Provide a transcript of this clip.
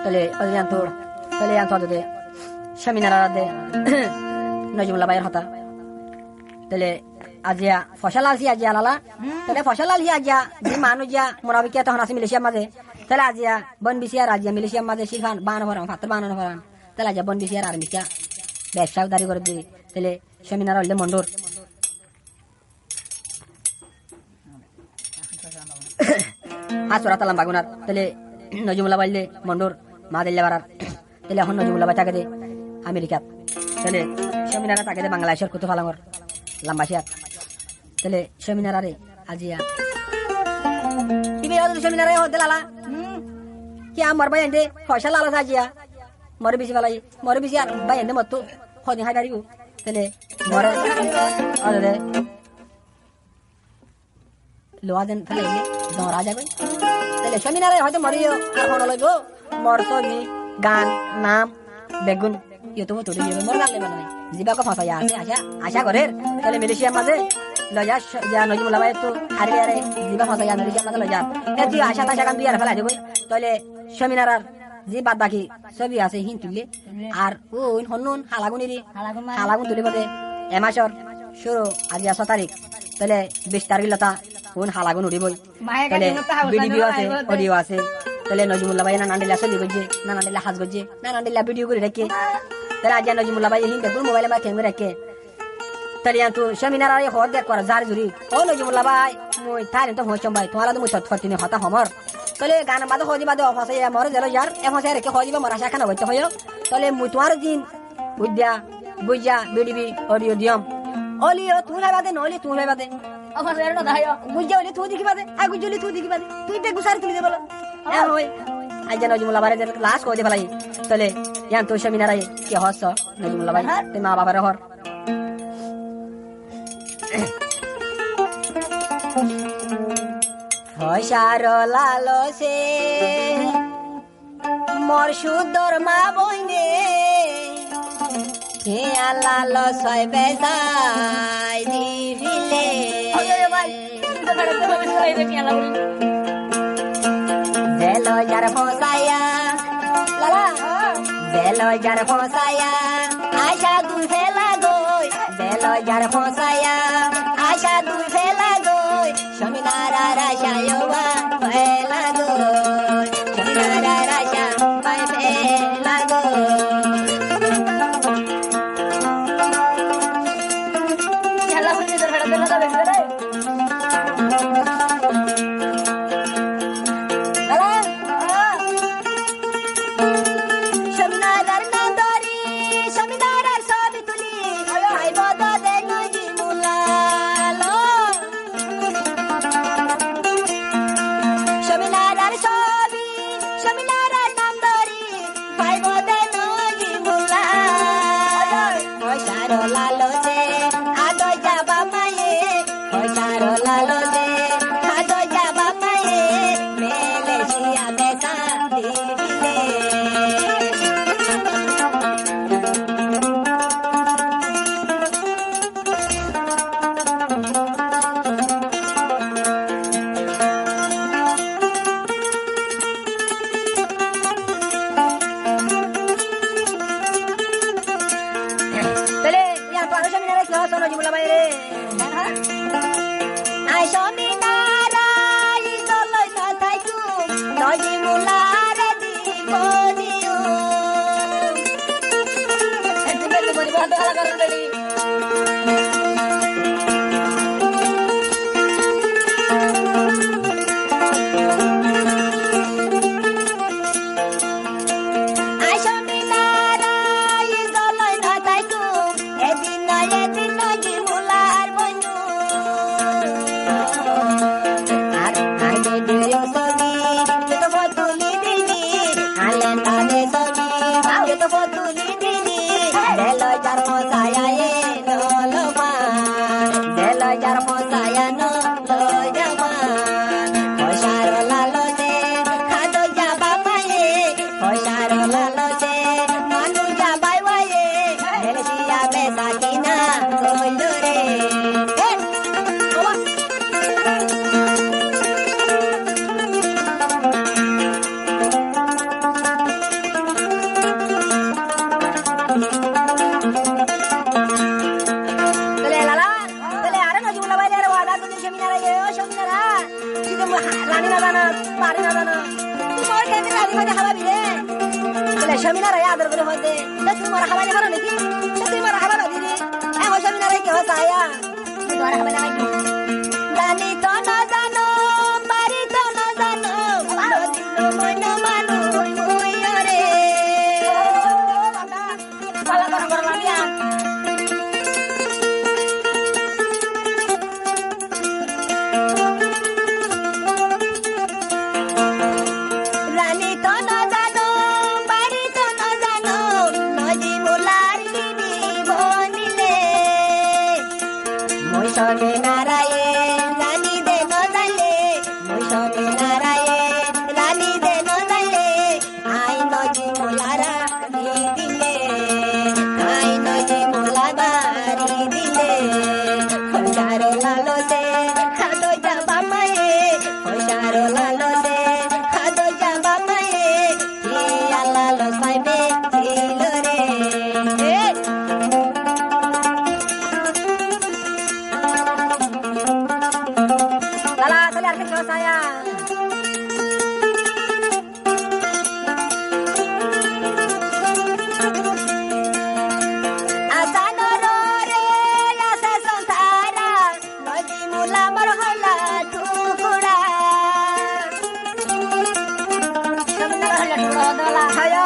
তাহলে ওদিন তোর তাহলে তোদের সেমিনার দে নজমুল্লাহ ভাইয়ের হতা তাহলে আজিয়া ফসল আলসি আজিয়া লালা তাহলে ফসল আলসি আজিয়া যে মানুষ যা মোরাবিকিয়া তখন আছে মিলেশিয়ার মাঝে তাহলে আজিয়া বন বিসিয়ার আজিয়া মিলেশিয়ার মাঝে শিখান বানানো ভরান ফাত্তর বানানো ভরান তাহলে আজিয়া বন বিসিয়ার আর মিকা ব্যবসা দাঁড়ি করে দিই তাহলে সেমিনার হইলে মন্ডর আসরা তালাম বাগুনার তাহলে নজমুল্লাহ বাইলে মন্ডর মা দিল্লে বাড়ার তাহলে এখন নজমুল্লাহ বাই থাকে দে আমেরিকাত তাহলে সেমিনারে থাকে দে বাংলাদেশের কুতু ফালাঙর লাম্বাসিয়াত তাহলে সেমিনার আরে আজিয়া সেমিনারে হতে লালা কি আমার ভাই এনে পয়সা লালা আজিয়া মরে বেশি ফেলাই মরে বেশি আর ভাই এনে মতো হদিন হাই দাঁড়িয়ে তাহলে মরে আরে লোয়া দেন তাহলে দৌড়া যাবে তাহলে সেমিনারে হয়তো মরিও আর মনে লইব মর ছবি গান নাম বেগুন ইউটিউব তুলে দিবে মর গান লেবে নয় জীবাকে ফসাইয়া আছে আশা আশা করে তাহলে মালয়েশিয়ার মাঝে লজা যা নজমুল্লাহ ভাই তো আরে আরে জীবা ফসাইয়া মালয়েশিয়ার মাঝে লজা তুই আশা তাশা গান দুই আর ফেলা দেবো তাহলে সেমিনার আর যে বাদ বাকি ছবি আছে হিন তুললে আর ওই হনুন হালাগুনিরি হালাগুন তুলে বলে এমাসর শুরু আজ 6 তারিখ তাহলে 20 তারিখ লতা কোন হালাগুন উড়িবই তাহলে ভিডিও আছে অডিও আছে তাহলে নজমুল্লাহ ভাই না নান্ডিলা ছবি করছে না নান্ডিলা হাজ করছে না নান্ডিলা ভিডিও করে রাখে তাহলে আজ নজমুল্লাহ ভাই হিন দেখুন মোবাইলে মা ক্যামেরা রাখে তাহলে তো সেমিনার আরে হদ দেখ করা জার জুরি ও নজমুল্লাহ ভাই মই তারে তো হইছম ভাই তোমারা তো মই তৎফতিনি হতা হমর তাহলে গান বাদে হদি বাদে অফাসে মরে গেল যার এখন সে রেখে হদিবা মরা শাখানা হইতে হয় তাহলে মই তোমার দিন বুঝা বুঝা বিডিবি অডিও দিয়ম অলিও তুই বাদে নলি তুই বাদে অফাসে এর না দাইও বুঝা অলি তুই দেখি বাদে আই বুঝলি তুই দেখি বাদে তুই তে গুসার তুলি দে বলো হ্যাঁ হই আজ নজমুল্লাহ ভাই লাস্ট কই দে ফেলাই তাহলে ইয়ান তো সেমিনার আই কি হস নজমুল্লাহ ভাই তে মা বাবার হর পয়সার লালসে মোর সুদর মা বইনে হে লালস হয় বেজাই দিবিলে বেলো যার ফসায়া লালা বেলো যার ফসায়া আশা দুই ফেলা গই বেলো যার ফসায়া আশা দুই ফেলা গই সেমিনারা রাশায়বা ফেলা গই সেমিনারা রাশা বাই ফেলা গই খেলা হইছে তো ফেলা দেলা বেশি রে বাড়ি হইতে খাবাবি রে বলে স্বামীনার আদর করে হইতে তুই মারা খাবানি পারো নাকি তুই মারা খাবা বাদি রে স্বামীনার কি হতা আয়া তুই মারা খাবা না জানি তো না জানো বাড়ি তো না জানো মন মানু মুই রে পালা করা করা লাগিয়া Sone naraye rani de no dale moi sone naraye rani de no dale ai no ji molara di dile ai no ji molaba ri dile hosharo lalo se khado jaba mae hosharo lalo se khado jaba mae ki alla lo saibe dilo re saya asano re asa santara noji mula marhala tukura samna marhala tukura dala haya